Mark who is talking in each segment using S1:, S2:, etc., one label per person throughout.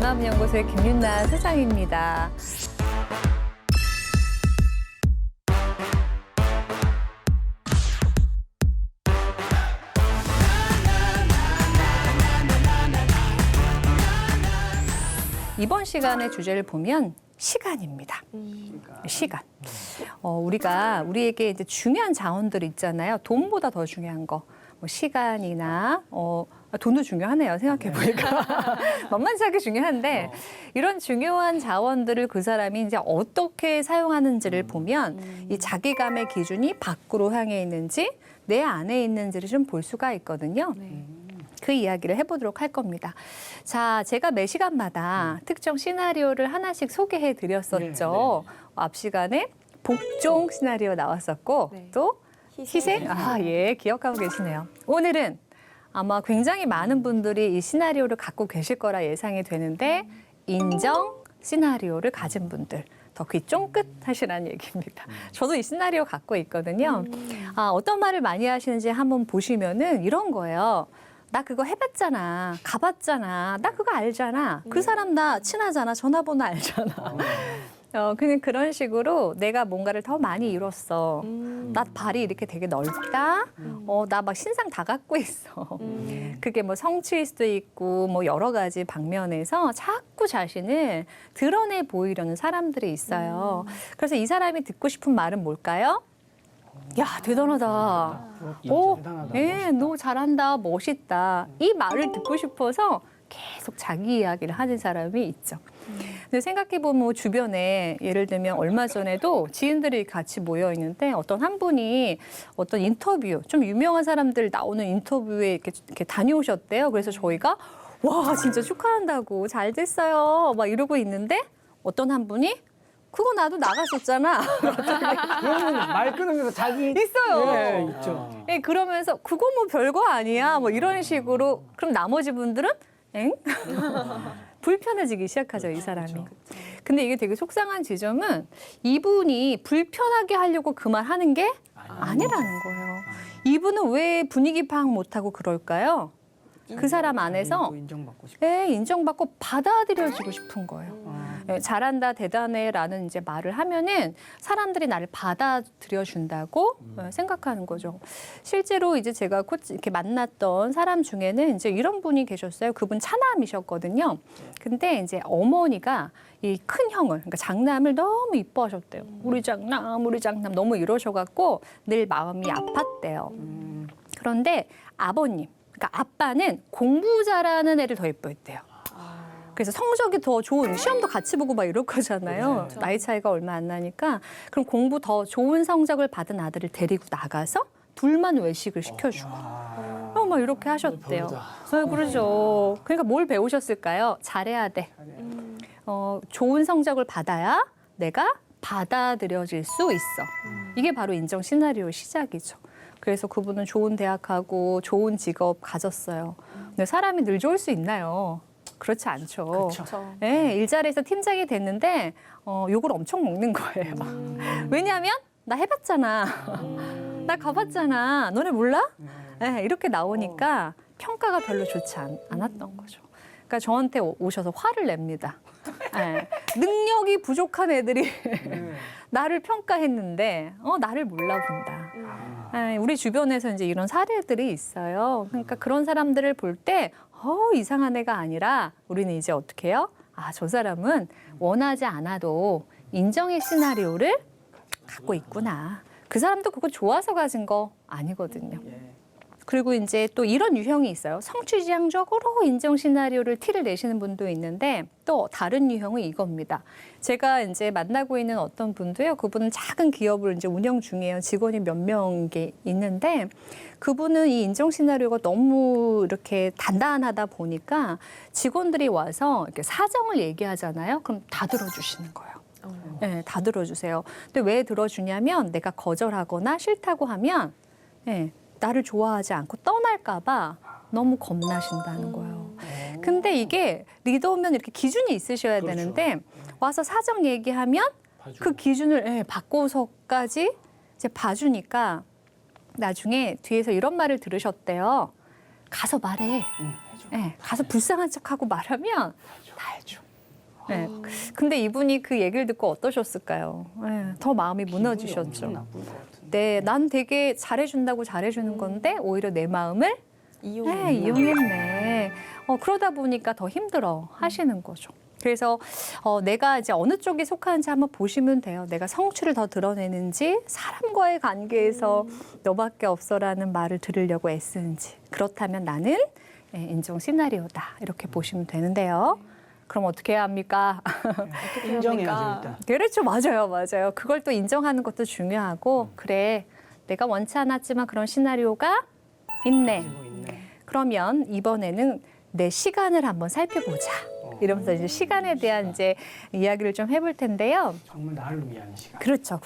S1: 대마음연구소의 김윤나 소장입니다. 이번 시간의 주제를 보면 시간입니다. 시간. 우리에게 이제 중요한 자원들이 있잖아요. 돈보다 더 중요한 거. 뭐 시간이나 돈도 중요하네요. 생각해 보니까 만만치 않게 중요한데 이런 중요한 자원들을 그 사람이 이제 어떻게 사용하는지를 보면 이 자기감의 기준이 밖으로 향해 있는지 내 안에 있는지를 좀 볼 수가 있거든요. 그 이야기를 해보도록 할 겁니다. 자, 제가 매 시간마다 특정 시나리오를 하나씩 소개해 드렸었죠. 앞 시간에 복종 시나리오 나왔었고 또 희생? 예, 기억하고 계시네요. 오늘은 아마 굉장히 많은 분들이 이 시나리오를 갖고 계실 거라 예상이 되는데 인정 시나리오를 가진 분들. 더 귀 쫑긋 하시라는 얘기입니다. 저도 이 시나리오 갖고 있거든요. 어떤 말을 많이 하시는지 한번 보시면은 이런 거예요. 나 그거 해봤잖아. 가봤잖아. 나 그거 알잖아. 그 사람 나 친하잖아. 전화번호 알잖아. 그냥 그런 식으로 내가 뭔가를 더 많이 이뤘어. 나 발이 이렇게 되게 넓다. 나 막 신상 다 갖고 있어. 그게 뭐 성취일 수도 있고 뭐 여러 가지 방면에서 자꾸 자신을 드러내 보이려는 사람들이 있어요. 그래서 이 사람이 듣고 싶은 말은 뭘까요? 야, 대단하다. 예, 너 잘한다. 멋있다. 이 말을 듣고 싶어서 계속 자기 이야기를 하는 사람이 있죠. 근데 생각해보면 뭐 주변에 예를 들면 얼마 전에도 지인들이 같이 모여 있는데 어떤 한 분이 어떤 인터뷰, 좀 유명한 사람들 나오는 인터뷰에 이렇게 다녀오셨대요. 그래서 저희가 와, 진짜 축하한다고 잘 됐어요. 막 이러고 있는데 어떤 한 분이 그거 나도 나갔었잖아.
S2: 그러면 말 끊으면서 자기
S1: 있어요.
S2: 네, 있죠.
S1: 예, 그러면서 그거 뭐 별거 아니야. 뭐 이런 식으로 그럼 나머지 분들은 엥? 불편해지기 시작하죠, 이 사람이. 근데 이게 되게 속상한 지점은 이분이 불편하게 하려고 그 말 하는 게 아니라는 거예요. 이분은 왜 분위기 파악 못하고 그럴까요? 그 사람 안에서
S2: 인정받고 싶어.
S1: 인정받고 받아들여지고 싶은 거예요. 잘한다, 대단해라는 이제 말을 하면은 사람들이 나를 받아들여 준다고 생각하는 거죠. 실제로 이제 제가 이렇게 만났던 사람 중에는 이제 이런 분이 계셨어요. 그분 차남이셨거든요. 근데 이제 어머니가 이 큰 형을, 그러니까 장남을 너무 이뻐하셨대요. 우리 장남 너무 이러셔갖고 늘 마음이 아팠대요. 그런데 아버님, 그러니까 아빠는 공부 잘하는 애를 더 예뻐했대요. 그래서 성적이 더 좋은, 시험도 같이 보고 막 이럴 거잖아요. 나이 차이가 얼마 안 나니까. 그럼 공부 더 좋은 성적을 받은 아들을 데리고 나가서 둘만 외식을 시켜주고. 막 이렇게 하셨대요. 그러죠. 그러니까 뭘 배우셨을까요? 잘해야 돼. 좋은 성적을 받아야 내가 받아들여질 수 있어. 이게 바로 인정 시나리오의 시작이죠. 그래서 그분은 좋은 대학 가고 좋은 직업 가졌어요. 근데 사람이 늘 좋을 수 있나요? 그렇지 않죠. 네, 일자리에서 팀장이 됐는데 욕을 엄청 먹는 거예요. 왜냐하면 나 해봤잖아. 나 가봤잖아. 너네 몰라? 네, 이렇게 나오니까 평가가 별로 좋지 않았던 거죠. 그러니까 저한테 오셔서 화를 냅니다. 네, 능력이 부족한 애들이 나를 평가했는데 나를 몰라본다. 우리 주변에서 이제 이런 사례들이 있어요. 그러니까 그런 사람들을 볼 때 이상한 애가 아니라 우리는 이제 어떻게 해요? 저 사람은 원하지 않아도 인정의 시나리오를 갖고 있구나. 그 사람도 그거 좋아서 가진 거 아니거든요. 그리고 이제 또 이런 유형이 있어요. 성취지향적으로 인정 시나리오를 티를 내시는 분도 있는데 또 다른 유형은 이겁니다. 제가 이제 만나고 있는 어떤 분도요. 그분은 작은 기업을 이제 운영 중이에요. 직원이 몇 명 있는데 그분은 이 인정 시나리오가 너무 이렇게 단단하다 보니까 직원들이 와서 이렇게 사정을 얘기하잖아요. 그럼 다 들어주시는 거예요. 네, 다 들어주세요. 근데 왜 들어주냐면 내가 거절하거나 싫다고 하면 나를 좋아하지 않고 떠날까 봐 너무 겁나신다는 거예요. 근데 이게 리더면 이렇게 기준이 있으셔야 되는데 와서 사정 얘기하면 그 기준을 바꿔서까지 이제 봐주니까 나중에 뒤에서 이런 말을 들으셨대요. 가서 말해. 가서 불쌍한 척하고 말하면 다 알죠. 네. 근데 이분이 그 얘기를 듣고 어떠셨을까요? 네, 더 마음이 무너지셨죠.
S2: 엄청 나쁠 것 같은데.
S1: 네, 난 되게 잘해준다고 잘해주는 건데 오히려 내 마음을 네, 이용했네. 그러다 보니까 더 힘들어 하시는 거죠. 그래서 내가 이제 어느 쪽에 속하는지 한번 보시면 돼요. 내가 성취를 더 드러내는지 사람과의 관계에서 너밖에 없어라는 말을 들으려고 애쓰는지. 그렇다면 나는 인정 시나리오다. 이렇게 보시면 되는데요. 그럼 어떻게 해야 합니까?
S2: 인정해야죠 일단.
S1: 그렇죠. 맞아요. 그걸 또 인정하는 것도 중요하고 그래. 내가 원치 않았지만 그런 시나리오가 있네.
S2: 가지고 있네.
S1: 그러면 이번에는 내 시간을 한번 살펴보자. 이러면서 이제 시간에 대한 이제 이야기를 좀 해볼 텐데요.
S2: 정말 나를 위한 시간.
S1: 그렇죠.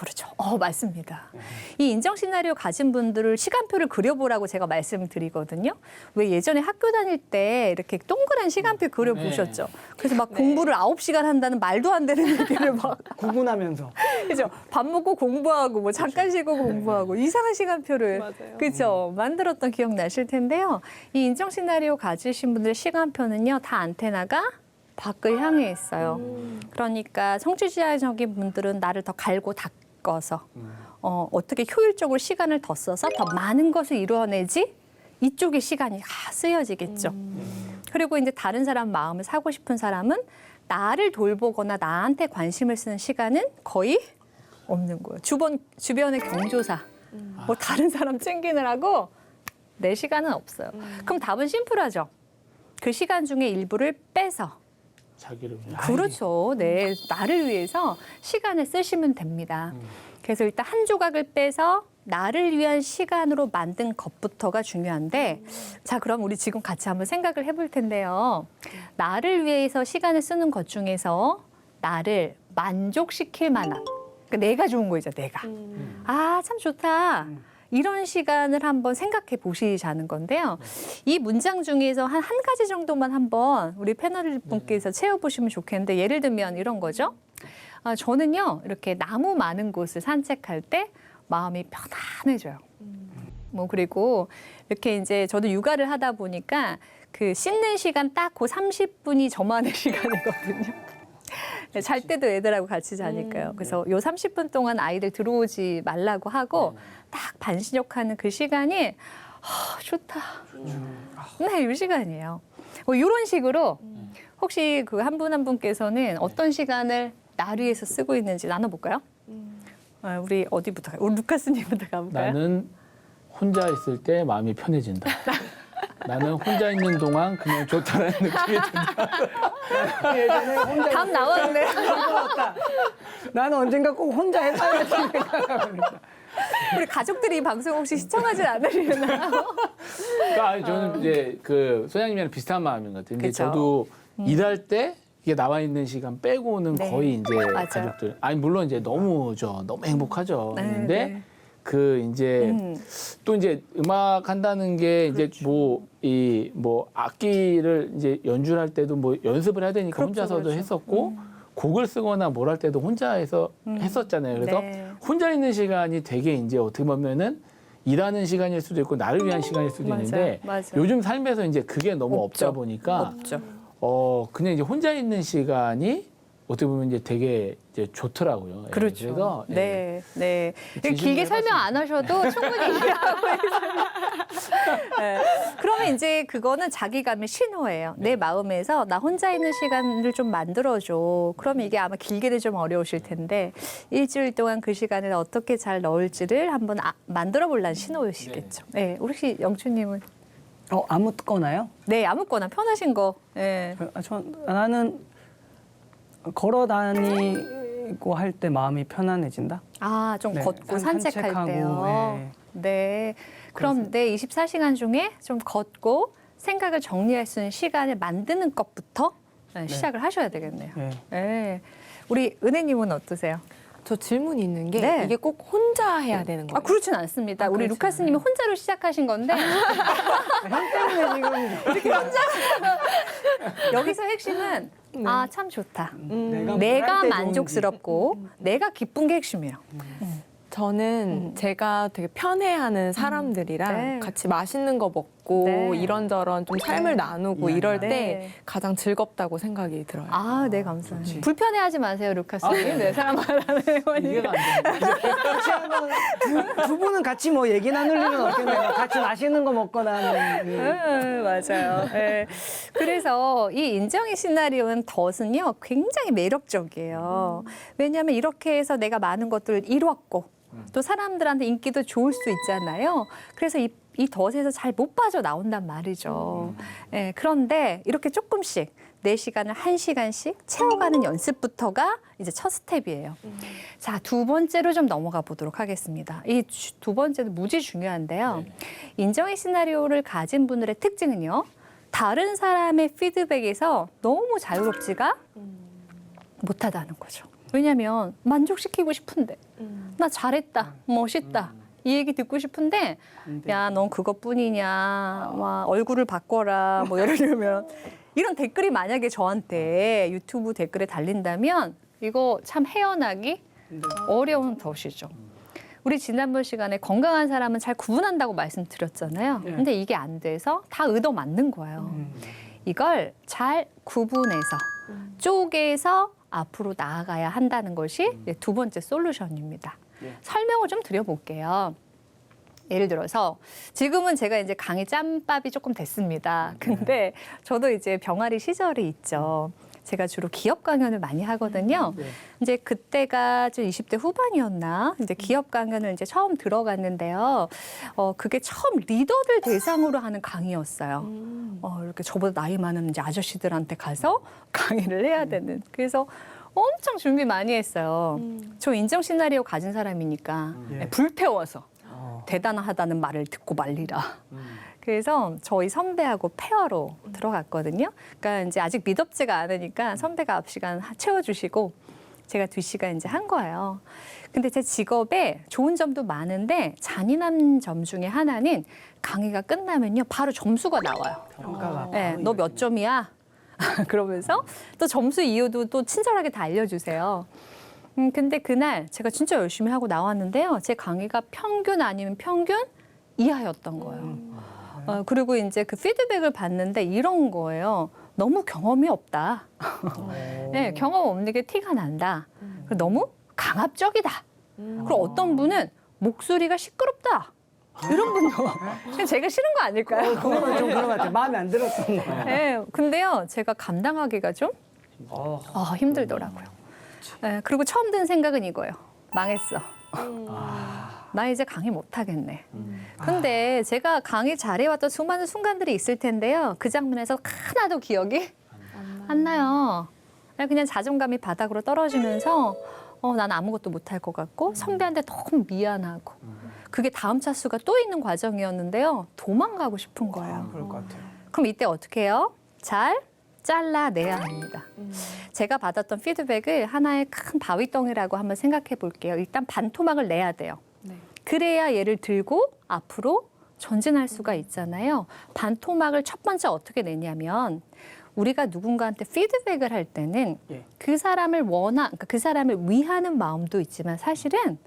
S1: 맞습니다. 이 인정 시나리오 가진 분들을 시간표를 그려보라고 제가 말씀을 드리거든요. 왜 예전에 학교 다닐 때 이렇게 동그란 시간표 그려보셨죠? 그래서 막 공부를 9시간 한다는 말도 안 되는 얘기를 막
S2: 구분하면서.
S1: 그죠? 밥 먹고 공부하고 뭐 잠깐 쉬고 공부하고 이상한 시간표를
S3: 맞아요.
S1: 그죠? 만들었던 기억 나실 텐데요. 이 인정 시나리오 가지신 분들의 시간표는요, 다 안테나가 밖을 향해 있어요. 그러니까 성취지향적인 분들은 나를 더 갈고 닦아서 어떻게 효율적으로 시간을 더 써서 더 많은 것을 이루어내지 이쪽에 시간이 쓰여지겠죠. 그리고 이제 다른 사람 마음을 사고 싶은 사람은 나를 돌보거나 나한테 관심을 쓰는 시간은 거의 없는 거예요. 주변의 경조사, 뭐 다른 사람 챙기느라고 내 시간은 없어요. 그럼 답은 심플하죠. 그 시간 중에 일부를 빼서
S4: 자기를 위해.
S1: 그렇죠. 네, 나를 위해서 시간을 쓰시면 됩니다. 그래서 일단 한 조각을 빼서 나를 위한 시간으로 만든 것부터가 중요한데 자, 그럼 우리 지금 같이 한번 생각을 해볼 텐데요. 나를 위해서 시간을 쓰는 것 중에서 나를 만족시킬 만한 그러니까 내가 좋은 거죠, 내가. 아, 참 좋다. 이런 시간을 한번 생각해 보시자는 건데요. 이 문장 중에서 한 가지 정도만 한번 우리 패널 분께서 채워보시면 좋겠는데 예를 들면 이런 거죠. 저는요, 이렇게 나무 많은 곳을 산책할 때 마음이 편안해져요. 뭐 그리고 이렇게 이제 저도 육아를 하다 보니까 그 씻는 시간 딱 그 30분이 저만의 시간이거든요. 네, 잘 때도 애들하고 같이 자니까요. 그래서 요 30분 동안 아이들 들어오지 말라고 하고 딱 반신욕하는 그 시간이 좋다. 네, 이 시간이에요. 이런 식으로 혹시 그 한 분 한 분께서는 어떤 시간을 나를 위해서 쓰고 있는지 나눠볼까요? 우리 어디부터 가요? 우리 루카스님부터 가볼까요?
S4: 나는 혼자 있을 때 마음이 편해진다. 나는 혼자 있는 동안 그냥 좋다라는 느낌이 든다.
S2: 예전에 혼자
S1: 답 나왔네.
S2: 있었다. 나는 언젠가 꼭 혼자 해봐야지.
S1: 우리 가족들이 이 방송 혹시 시청하지 않으려나요?
S4: 그러니까 저는 이제 그 소장님이랑 비슷한 마음인 것 같아요. 근데
S1: 그쵸.
S4: 저도 일할 때 이게 나와 있는 시간 빼고는
S1: 네.
S4: 거의 이제
S1: 맞아요.
S4: 가족들 아니 물론 이제 너무 행복하죠.
S1: 네,
S4: 근데
S1: 네.
S4: 그 이제 또 이제 음악 한다는 게 이제
S1: 그렇죠.
S4: 뭐 악기를 이제 연주할 때도 뭐 연습을 해야 되니까
S1: 그렇죠,
S4: 혼자서도
S1: 그렇죠.
S4: 했었고 곡을 쓰거나 뭘 할 때도 혼자 해서 했었잖아요. 그래서
S1: 네.
S4: 혼자 있는 시간이 되게 이제 어떻게 보면은 일하는 시간일 수도 있고 나를 위한 시간일 수도
S1: 맞아요,
S4: 있는데
S1: 맞아요.
S4: 요즘 삶에서 이제 그게 너무
S1: 없죠.
S4: 없다 보니까
S1: 없죠.
S4: 그냥 이제 혼자 있는 시간이 어떻게 보면 이제 되게 이제 좋더라고요. 예,
S1: 그렇죠.
S4: 그래서 예.
S1: 네, 네.
S4: 진심으로
S1: 길게 설명 안 하셔도 충분히 이해하고 있어요. 네. 그러면 이제 그거는 자기감의 신호예요. 내 마음에서 나 혼자 있는 시간을 좀 만들어줘. 그러면 이게 아마 길게는 좀 어려우실 텐데 일주일 동안 그 시간을 어떻게 잘 넣을지를 한번 만들어 볼라는 신호이시겠죠. 네, 혹시 영춘님은?
S2: 아무거나요?
S1: 네, 아무거나 편하신 거. 네.
S2: 나는 걸어 다니고 할 때 마음이 편안해진다.
S1: 아, 좀
S2: 네,
S1: 걷고 산책할
S2: 산책하고,
S1: 때요.
S2: 네.
S1: 네. 그럼 내 24시간 중에 좀 걷고 생각을 정리할 수 있는 시간을 만드는 것부터 시작을 하셔야 되겠네요.
S2: 네.
S1: 네. 우리 은혜님은 어떠세요?
S3: 저 질문이 있는 게
S1: 네.
S3: 이게 꼭 혼자 해야 되는 거예요?
S1: 그렇진 않습니다. 우리
S3: 그렇진
S1: 루카스님이 혼자로 시작하신 건데
S2: 형 때문에 지금
S1: 여기서 핵심은 참 좋다.
S2: 내가
S1: 내가
S2: 뭘 때
S1: 만족스럽고 내가 기쁜 게 핵심이에요.
S3: 저는 제가 되게 편해하는 사람들이랑
S1: 네.
S3: 같이 맛있는 거 먹고 있고
S1: 네.
S3: 이런저런 좀 삶을 나누고 이럴 때
S1: 네.
S3: 가장 즐겁다고 생각이 들어요.
S1: 아, 네, 감사합니다. 불편해하지 마세요, 루카스님.
S4: 네.
S1: 네, 사람 말하는 회원님.
S4: 이해가 안 됩니다.
S2: 혹시 한번 두 분은 같이 뭐 얘기 나눌 일은 없겠네요. 같이 맛있는 거 먹거나 하는.
S1: 맞아요. 네. 그래서 이 인정의 시나리오는 덫은요, 굉장히 매력적이에요. 왜냐하면 이렇게 해서 내가 많은 것들을 이뤘고, 또 사람들한테 인기도 좋을 수 있잖아요. 그래서 이 덫에서 잘 못 빠져나온단 말이죠. 예, 그런데 이렇게 조금씩 내 시간을 1시간씩 채워가는 연습부터가 이제 첫 스텝이에요. 자, 두 번째로 좀 넘어가 보도록 하겠습니다. 이 두 번째도 무지 중요한데요. 인정의 시나리오를 가진 분들의 특징은요. 다른 사람의 피드백에서 너무 자유롭지가 못하다는 거죠. 왜냐하면 만족시키고 싶은데 나 잘했다, 멋있다 이 얘기 듣고 싶은데 야, 넌 그것뿐이냐, 와, 얼굴을 바꿔라, 뭐 예를 들면 이런 댓글이 만약에 저한테 유튜브 댓글에 달린다면 이거 참 헤어나기 어려운 덫이죠. 우리 지난번 시간에 건강한 사람은 잘 구분한다고 말씀드렸잖아요. 근데 이게 안 돼서 다 의도 맞는 거예요. 이걸 잘 구분해서 쪼개서 앞으로 나아가야 한다는 것이 이제 두 번째 솔루션입니다. 설명을 좀 드려볼게요. 예를 들어서 지금은 제가 이제 강의 짬밥이 조금 됐습니다. 근데 저도 이제 병아리 시절이 있죠. 제가 주로 기업 강연을 많이 하거든요. 이제 그때가 좀 20대 후반이었나? 이제 기업 강연을 이제 처음 들어갔는데요. 그게 처음 리더들 대상으로 하는 강의였어요. 이렇게 저보다 나이 많은 이제 아저씨들한테 가서 강의를 해야 되는. 그래서 엄청 준비 많이 했어요. 저 인정 시나리오 가진 사람이니까 불태워서 대단하다는 말을 듣고 말리라. 그래서 저희 선배하고 페어로 들어갔거든요. 그러니까 이제 아직 미덥지가 않으니까 선배가 앞 시간 채워주시고 제가 2시간 이제 한 거예요. 근데 제 직업에 좋은 점도 많은데 잔인한 점 중에 하나는 강의가 끝나면요 바로 점수가 나와요.
S2: 평가가.
S1: 네, 너 몇 점이야? 그러면서 또 점수 이유도 또 친절하게 다 알려주세요. 근데 그날 제가 진짜 열심히 하고 나왔는데요. 제 강의가 평균 아니면 평균 이하였던 거예요. 그리고 이제 그 피드백을 받는데 이런 거예요. 너무 경험이 없다. 네, 경험 없는 게 티가 난다. 그리고 너무 강압적이다. 그리고 어떤 분은 목소리가 시끄럽다. 이런 분도 그냥 제가 싫은 거 아닐까요?
S2: 그거는 좀 그런 것 같아요. 마음에 안 들었던 거예요.
S1: 네, 근데요, 제가 감당하기가 좀 힘들더라고요. 네, 그리고 처음 든 생각은 이거예요. 망했어. 나 이제 강의 못 하겠네. 근데 제가 강의 잘해왔던 수많은 순간들이 있을 텐데요. 그 장면에서 하나도 기억이 안 나요. 그냥 자존감이 바닥으로 떨어지면서 난 아무것도 못할 것 같고 선배한테 너무 미안하고 그게 다음 차수가 또 있는 과정이었는데요. 도망가고 싶은 거예요.
S2: 그럴 것 같아요.
S1: 그럼 이때 어떻게 해요? 잘 잘라내야 합니다. 제가 받았던 피드백을 하나의 큰 바위덩이라고 한번 생각해 볼게요. 일단 반토막을 내야 돼요. 그래야 얘를 들고 앞으로 전진할 수가 있잖아요. 반토막을 첫 번째 어떻게 내냐면 우리가 누군가한테 피드백을 할 때는 그 사람을 그러니까 그 사람을 위하는 마음도 있지만 사실은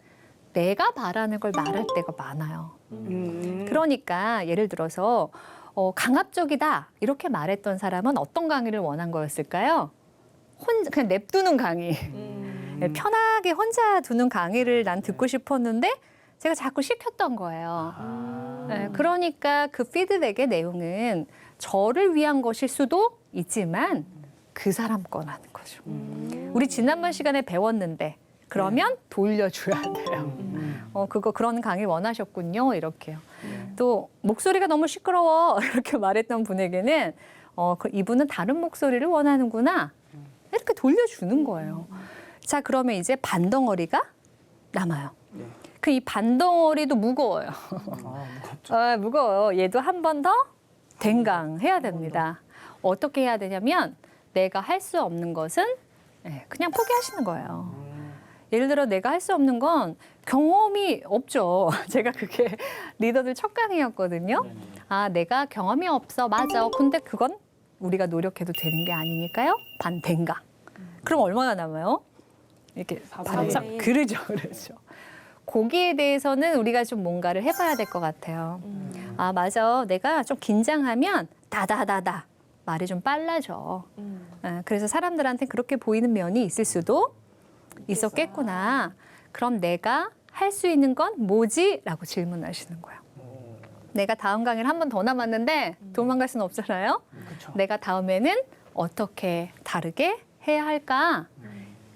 S1: 내가 바라는 걸 말할 때가 많아요. 그러니까 예를 들어서 강압적이다 이렇게 말했던 사람은 어떤 강의를 원한 거였을까요? 그냥 냅두는 강의. 편하게 혼자 두는 강의를 난 듣고 싶었는데 제가 자꾸 시켰던 거예요. 네, 그러니까 그 피드백의 내용은 저를 위한 것일 수도 있지만 그 사람 거라는 거죠. 우리 지난번 시간에 배웠는데 그러면 돌려줘야 돼요. 그런 강의 원하셨군요. 이렇게요. 또 목소리가 너무 시끄러워 이렇게 말했던 분에게는 이분은 다른 목소리를 원하는구나. 이렇게 돌려주는 거예요. 자, 그러면 이제 반덩어리가 남아요. 그 이 반덩어리도 무거워요. 무거워요. 얘도 한 번 더 댕강해야 됩니다. 어떻게 해야 되냐면 내가 할 수 없는 것은 그냥 포기하시는 거예요. 예를 들어 내가 할 수 없는 건 경험이 없죠. 제가 그게 리더들 첫 강의였거든요. 내가 경험이 없어. 맞아. 근데 그건 우리가 노력해도 되는 게 아니니까요. 반댕강. 그럼 얼마나 남아요? 이렇게 바짝 그러죠. 거기에 대해서는 우리가 좀 뭔가를 해봐야 될 것 같아요. 아, 맞아. 내가 좀 긴장하면 다다다다 말이 좀 빨라져. 그래서 사람들한테 그렇게 보이는 면이 있을 수도 있었겠구나. 그럼 내가 할 수 있는 건 뭐지? 라고 질문하시는 거예요. 내가 다음 강의를 한 번 더 남았는데 도망갈 수는 없잖아요.
S2: 그렇죠.
S1: 내가 다음에는 어떻게 다르게 해야 할까?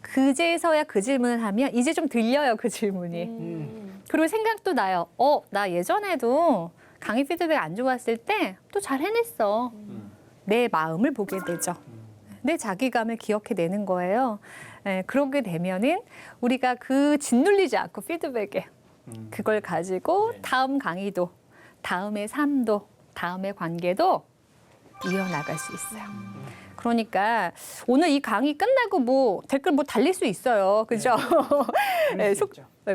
S1: 그제서야 그 질문을 하면 이제 좀 들려요, 그 질문이. 그리고 생각도 나요. 나 예전에도 강의 피드백 안 좋았을 때 또 잘 해냈어. 내 마음을 보게 되죠. 내 자기감을 기억해내는 거예요. 그렇게 되면은 우리가 그 짓눌리지 않고 피드백에 그걸 가지고 다음 강의도, 다음의 삶도, 다음의 관계도 이어나갈 수 있어요. 그러니까 오늘 이 강의 끝나고 뭐 댓글 뭐 달릴 수 있어요. 그죠? 네,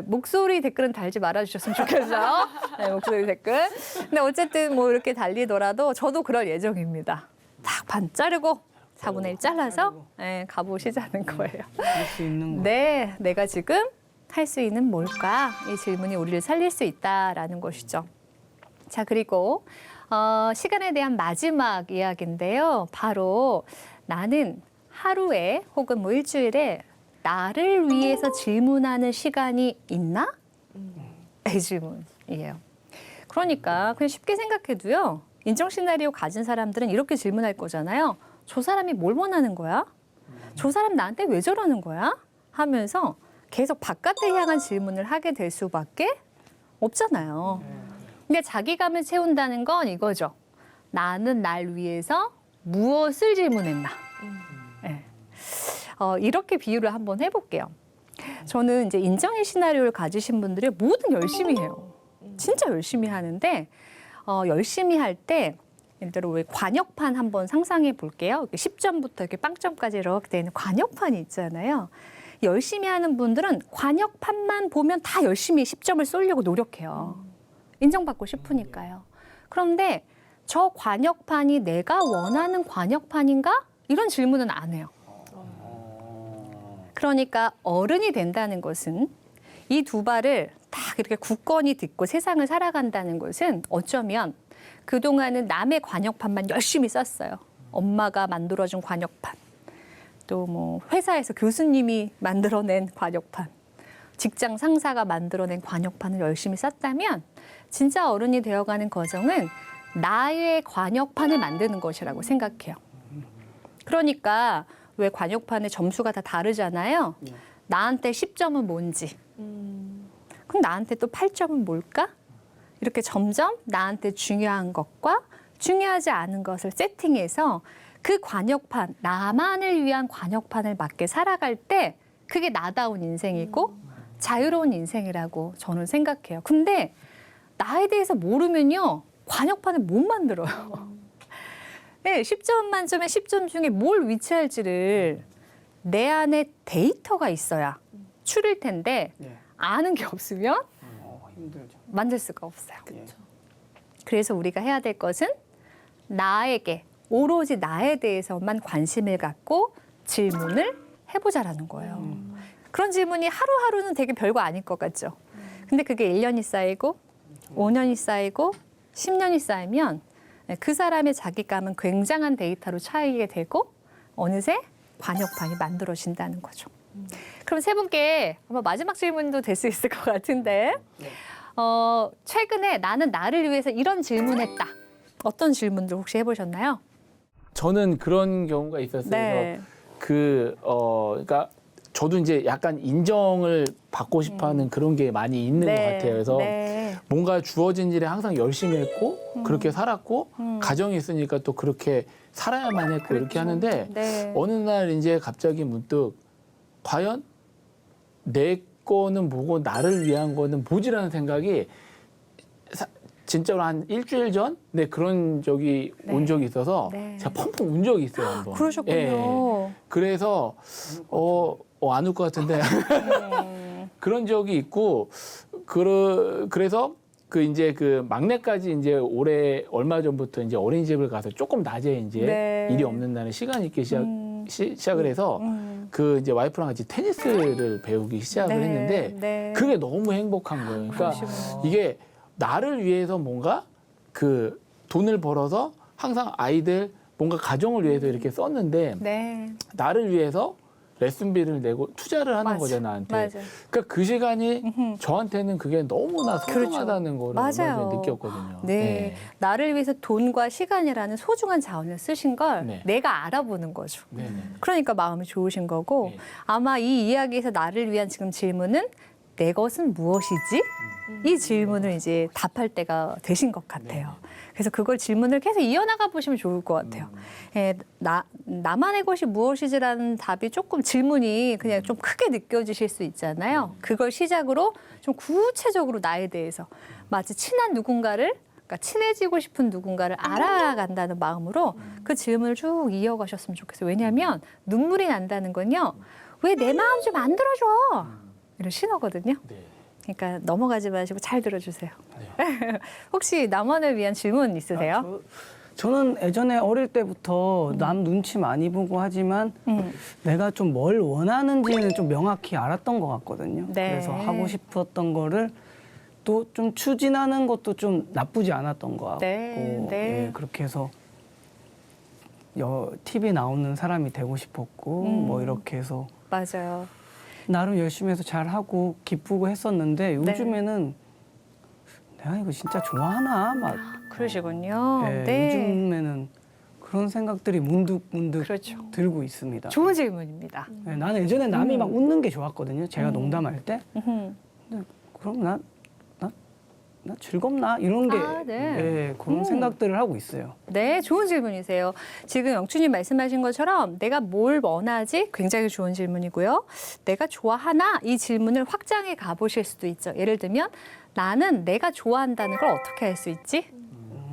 S1: 목소리 댓글은 달지 말아주셨으면 좋겠어요. 네, 목소리 댓글. 근데 어쨌든 뭐 이렇게 달리더라도 저도 그럴 예정입니다. 딱 반 자르고 4분의 1 잘라서 가보시자는 거예요.
S2: 할 수 있는 거.
S1: 네, 내가 지금 할 수 있는 뭘까? 이 질문이 우리를 살릴 수 있다라는 것이죠. 자, 그리고 시간에 대한 마지막 이야기인데요. 바로 나는 하루에 혹은 뭐 일주일에 나를 위해서 질문하는 시간이 있나? 이 질문이에요. 그러니까 그냥 쉽게 생각해도요. 인정 시나리오 가진 사람들은 이렇게 질문할 거잖아요. 저 사람이 뭘 원하는 거야? 저 사람 나한테 왜 저러는 거야? 하면서 계속 바깥에 향한 질문을 하게 될 수밖에 없잖아요. 근데 자기감을 채운다는 건 이거죠. 나는 날 위해서 무엇을 질문했나? 네. 이렇게 비유를 한번 해볼게요. 저는 이제 인정의 시나리오를 가지신 분들이 뭐든 열심히 해요. 진짜 열심히 하는데 열심히 할 때 예를 들어 왜 관역판 한번 상상해 볼게요. 10점부터 이렇게 빵점까지 이렇게 되는 관역판이 있잖아요. 열심히 하는 분들은 관역판만 보면 다 열심히 10점을 쏠려고 노력해요. 인정받고 싶으니까요. 그런데 저 관역판이 내가 원하는 관역판인가? 이런 질문은 안 해요. 그러니까 어른이 된다는 것은 이 두 발을 딱 이렇게 굳건히 딛고 세상을 살아간다는 것은 어쩌면 그동안은 남의 관역판만 열심히 썼어요. 엄마가 만들어준 관역판, 또 뭐 회사에서 교수님이 만들어낸 관역판, 직장 상사가 만들어낸 관역판을 열심히 썼다면 진짜 어른이 되어가는 과정은 나의 관역판을 만드는 것이라고 생각해요. 그러니까 왜 관역판의 점수가 다 다르잖아요. 나한테 10점은 뭔지, 그럼 나한테 또 8점은 뭘까? 이렇게 점점 나한테 중요한 것과 중요하지 않은 것을 세팅해서 그 관역판, 나만을 위한 관역판을 맞게 살아갈 때 그게 나다운 인생이고 자유로운 인생이라고 저는 생각해요. 근데 나에 대해서 모르면요, 관역판을 못 만들어요. 네, 10점 만점에 10점 중에 뭘 위치할지를 내 안에 데이터가 있어야 추릴 텐데
S2: 예.
S1: 아는 게 없으면
S2: 힘들죠.
S1: 만들 수가 없어요.
S2: 예.
S1: 그래서 우리가 해야 될 것은 나에게, 오로지 나에 대해서만 관심을 갖고 질문을 해보자라는 거예요. 그런 질문이 하루하루는 되게 별거 아닐 것 같죠. 근데 그게 1년이 쌓이고 5년이 쌓이고 10년이 쌓이면 그 사람의 자기감은 굉장한 데이터로 차이게 되고 어느새 관역판이 만들어진다는 거죠. 그럼 세 분께 아마 마지막 질문도 될 수 있을 것 같은데 최근에 나는 나를 위해서 이런 질문했다. 어떤 질문들 혹시 해보셨나요?
S4: 저는 그런 경우가 있었어요.
S1: 네.
S4: 그러니까 저도 이제 약간 인정을 받고 싶어하는 그런 게 많이 있는 것 같아요. 그래서
S1: 네.
S4: 뭔가 주어진 일에 항상 열심히 했고 그렇게 살았고 가정이 있으니까 또 그렇게 살아야만 했고 이렇게 하는데
S1: 네.
S4: 어느 날 이제 갑자기 문득 과연 내 거는 뭐고 나를 위한 거는 뭐지라는 생각이 진짜로 한 일주일 전 그런 적이 온 적이 있어서
S1: 네.
S4: 제가 펑펑 운 적이 있어요 한번.
S1: 그러셨군요.
S4: 예. 그래서 안 울 것 같은데 그런 적이 있고 그래서 이제 그 막내까지 이제 올해 얼마 전부터 이제 어린이집을 가서 조금 낮에 이제
S1: 네.
S4: 일이 없는 날은 시간 있게 시작을 해서 그 이제 와이프랑 같이 테니스를 배우기 시작을
S1: 네.
S4: 했는데
S1: 네.
S4: 그게 너무 행복한 거예요. 그러니까
S1: 그러시구나.
S4: 이게 나를 위해서 뭔가 그 돈을 벌어서 항상 아이들 뭔가 가정을 위해서 이렇게 썼는데
S1: 네.
S4: 나를 위해서 레슨비를 내고 투자를 하는
S1: 맞아.
S4: 거죠, 나한테.
S1: 맞아.
S4: 그러니까 그 시간이 저한테는 그게 너무나 소중하다는 거를 얼마
S1: 맞아요.
S4: 전에 느꼈거든요.
S1: 네. 나를 위해서 돈과 시간이라는 소중한 자원을 쓰신 걸
S4: 네.
S1: 내가 알아보는 거죠.
S4: 네. 네.
S1: 그러니까 마음이 좋으신 거고
S4: 네.
S1: 아마 이 이야기에서 나를 위한 지금 질문은 내 것은 무엇이지? 이 질문을 이제 답할 때가 되신 것 같아요. 그래서 그걸 질문을 계속 이어나가 보시면 좋을 것 같아요. 예, 나만의 것이 무엇이지라는 답이 조금 질문이 그냥 좀 크게 느껴지실 수 있잖아요. 그걸 시작으로 좀 구체적으로 나에 대해서 마치 친한 누군가를 그러니까 친해지고 싶은 누군가를 알아간다는 마음으로 그 질문을 쭉 이어가셨으면 좋겠어요. 왜냐하면 눈물이 난다는 건요. 왜 내 마음 좀 안 들어줘? 이런 신호거든요.
S4: 네.
S1: 그러니까 넘어가지 마시고 잘 들어주세요.
S4: 네.
S1: 혹시 남원을 위한 질문 있으세요?
S2: 저는 예전에 어릴 때부터 남 눈치 많이 보고 하지만 내가 좀 뭘 원하는지는 좀 명확히 알았던 것 같거든요.
S1: 네.
S2: 그래서 하고 싶었던 거를 또 좀 추진하는 것도 좀 나쁘지 않았던 것 같고
S1: 네, 네.
S2: 예, 그렇게 해서 TV에 나오는 사람이 되고 싶었고 뭐 이렇게 해서
S1: 맞아요.
S2: 나름 열심히 해서 잘하고 기쁘고 했었는데 요즘에는 내가 이거 진짜 좋아하나 막
S1: 그러시군요.
S2: 예,
S1: 네.
S2: 요즘에는 그런 생각들이 문득문득
S1: 그렇죠.
S2: 들고 있습니다.
S1: 좋은 질문입니다.
S2: 예, 나는 예전에 남이 막 웃는 게 좋았거든요. 제가 농담할 때.
S1: 음흠.
S2: 근데 그럼 나 즐겁나? 이런 게
S1: 아, 네.
S2: 예, 그런 생각들을 하고 있어요.
S1: 네, 좋은 질문이세요. 지금 영춘님 말씀하신 것처럼 내가 뭘 원하지? 굉장히 좋은 질문이고요. 내가 좋아하나? 이 질문을 확장해 가보실 수도 있죠. 예를 들면 나는 내가 좋아한다는 걸 어떻게 알 수 있지?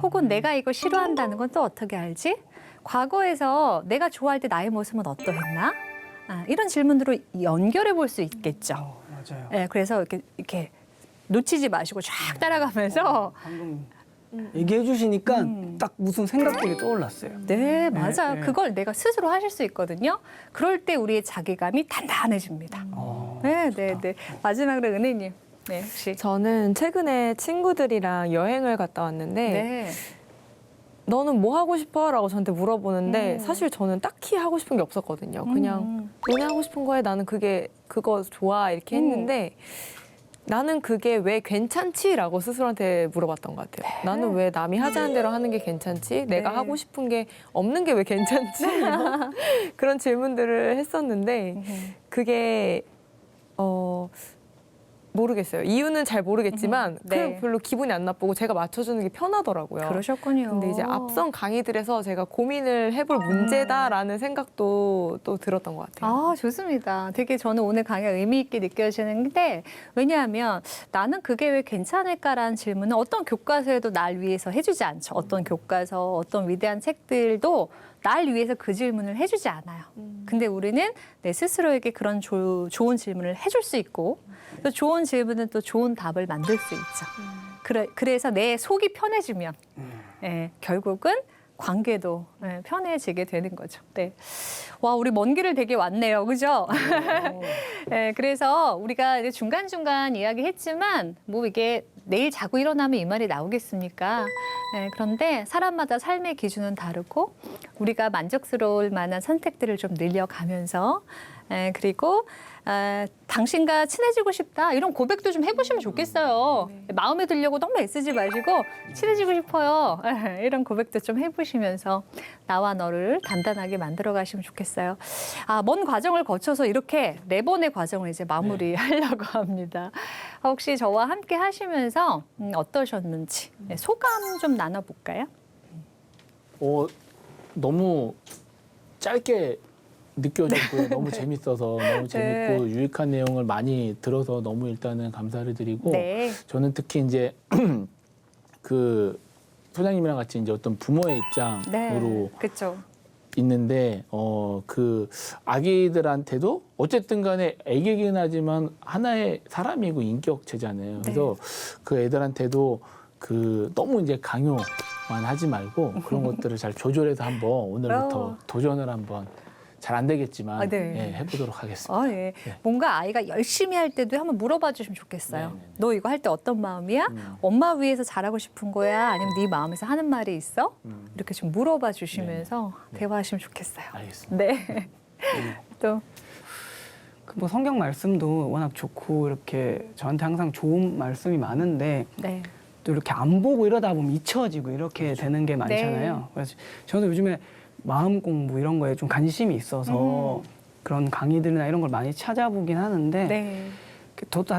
S1: 혹은 내가 이걸 싫어한다는 건 또 어떻게 알지? 과거에서 내가 좋아할 때 나의 모습은 어떠했나? 이런 질문으로 연결해 볼 수 있겠죠.
S2: 맞아요.
S1: 네, 그래서 이렇게 놓치지 마시고 쫙 따라가면서
S2: 방금 얘기해 주시니까 딱 무슨 생각들이 떠올랐어요.
S1: 네, 맞아요.
S2: 네.
S1: 그걸 내가 스스로 하실 수 있거든요. 그럴 때 우리의 자기감이 단단해집니다. 네, 네, 네. 마지막으로 은혜님. 네, 혹시.
S3: 저는 최근에 친구들이랑 여행을 갔다 왔는데
S1: 네.
S3: 너는 뭐 하고 싶어? 라고 저한테 물어보는데 사실 저는 딱히 하고 싶은 게 없었거든요. 그냥 너네 하고 싶은 거에 나는 그거 좋아 이렇게 했는데 나는 그게 왜 괜찮지? 라고 스스로한테 물어봤던 것 같아요. 나는 왜 남이 하자는 대로 하는 게 괜찮지? 내가
S1: 네.
S3: 하고 싶은 게 없는 게 왜 괜찮지? 그런 질문들을 했었는데 그게 모르겠어요. 이유는 잘 모르겠지만
S1: 네.
S3: 그냥 별로 기분이 안 나쁘고 제가 맞춰주는 게 편하더라고요.
S1: 그러셨군요.
S3: 근데 이제 앞선 강의들에서 제가 고민을 해볼 문제다라는 생각도 또 들었던 것 같아요.
S1: 아, 좋습니다. 되게 저는 오늘 강의가 의미 있게 느껴지는데 왜냐하면 나는 그게 왜 괜찮을까라는 질문은 어떤 교과서에도 날 위해서 해주지 않죠. 어떤 교과서, 어떤 위대한 책들도 날 위해서 그 질문을 해주지 않아요. 근데 우리는 내 스스로에게 그런 좋은 질문을 해줄 수 있고 또 좋은 질문은 또 좋은 답을 만들 수 있죠. 그래서 내 속이 편해지면 결국은 관계도 편해지게 되는 거죠. 네. 와, 우리 먼 길을 되게 왔네요. 그죠? 네, 그래서 우리가 이제 중간중간 이야기했지만 뭐 이게 내일 자고 일어나면 이 말이 나오겠습니까? 네, 그런데 사람마다 삶의 기준은 다르고 우리가 만족스러울 만한 선택들을 좀 늘려가면서 그리고 당신과 친해지고 싶다 이런 고백도 좀 해보시면 좋겠어요. 마음에 들려고 너무 애쓰지 마시고 친해지고 싶어요. 이런 고백도 좀 해보시면서 나와 너를 단단하게 만들어 가시면 좋겠어요. 먼 과정을 거쳐서 이렇게 4번의 과정을 이제 마무리하려고 합니다. 혹시 저와 함께 하시면서 어떠셨는지 소감 좀 나눠볼까요?
S4: 너무 짧게 느껴졌고요. 너무 재밌어서 너무 재밌고 유익한 내용을 많이 들어서 너무 일단은 감사를 드리고
S1: 네.
S4: 저는 특히 이제 그 소장님이랑 같이 이제 어떤 부모의 입장으로
S1: 그렇죠.
S4: 있는데 그 아기들한테도 어쨌든 간에 애기긴 하지만 하나의 사람이고 인격체잖아요. 그래서 그 애들한테도 그 너무 이제 강요만 하지 말고 그런 것들을 잘 조절해서 한번 오늘부터 도전을 한번 잘 안 되겠지만
S1: 아, 네.
S4: 예, 해보도록 하겠습니다.
S1: 예.
S4: 네.
S1: 뭔가 아이가 열심히 할 때도 한번 물어봐 주시면 좋겠어요.
S4: 네네네.
S1: 너 이거 할 때 어떤 마음이야? 엄마 위해서 잘하고 싶은 거야? 아니면 네 마음에서 하는 말이 있어? 이렇게 좀 물어봐 주시면서 대화하시면 좋겠어요.
S4: 알겠습니다.
S1: 네. 또
S2: 뭐 성경 말씀도 워낙 좋고 이렇게 저한테 항상 좋은 말씀이 많은데
S1: 네.
S2: 또 이렇게 안 보고 이러다 보면 잊혀지고 이렇게 되는 게 많잖아요. 그래서 저도 요즘에 마음 공부 이런 거에 좀 관심이 있어서 그런 강의들이나 이런 걸 많이 찾아보긴 하는데
S1: 네.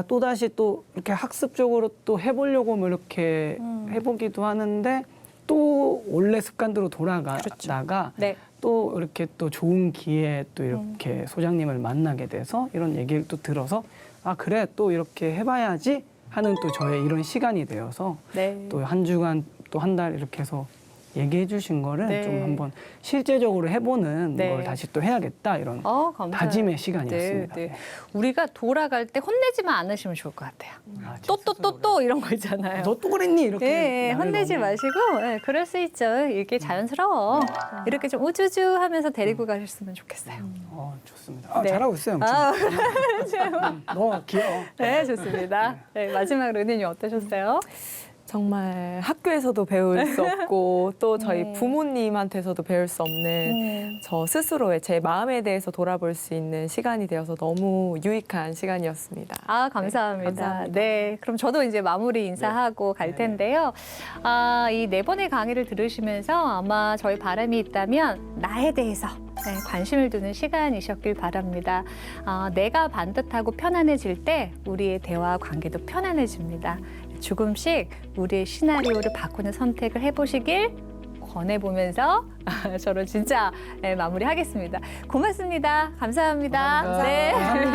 S2: 또다시 또 이렇게 학습적으로 또 해보려고 뭐 이렇게 해보기도 하는데 또 원래 습관대로 돌아가다가
S1: 네.
S2: 또 이렇게 또 좋은 기회에 또 이렇게 소장님을 만나게 돼서 이런 얘기를 또 들어서 아 그래 또 이렇게 해봐야지 하는 또 저의 이런 시간이 되어서
S1: 네.
S2: 또 한 주간 또 한 달 이렇게 해서 얘기해 주신 거를
S1: 네.
S2: 좀 한번 실제적으로 해보는
S1: 네.
S2: 걸 다시 또 해야겠다 이런
S1: 감사해요.
S2: 다짐의 시간이었습니다.
S1: 네, 네. 우리가 돌아갈 때 혼내지만 않으시면 좋을 것 같아요.
S2: 아,
S1: 또 이런 거 있잖아요.
S2: 너 또 그랬니? 이렇게
S1: 예,
S2: 나를
S1: 혼내지
S2: 너무-
S1: 마시고 그럴 수 있죠. 이게 자연스러워. 이렇게 좀 우쭈쭈 하면서 데리고 가셨으면 좋겠어요.
S2: 좋습니다.
S1: 네.
S2: 잘하고 있어요. 너 귀여워.
S1: 네, 좋습니다. 네, 마지막 르니님 어떠셨어요?
S3: 정말 학교에서도 배울 수 없고 또 저희 부모님한테서도 배울 수 없는 저 스스로의 제 마음에 대해서 돌아볼 수 있는 시간이 되어서 너무 유익한 시간이었습니다.
S1: 감사합니다.
S3: 네, 감사합니다.
S1: 네, 그럼 저도 이제 마무리 인사하고 갈 텐데요. 이 네 번의 강의를 들으시면서 아마 저희 바람이 있다면 나에 대해서 관심을 두는 시간이셨길 바랍니다. 내가 반듯하고 편안해질 때 우리의 대화 관계도 편안해집니다. 조금씩 우리의 시나리오를 바꾸는 선택을 해보시길 권해보면서 저는 진짜 마무리하겠습니다. 고맙습니다. 감사합니다.
S4: 감사합니다.
S1: 네.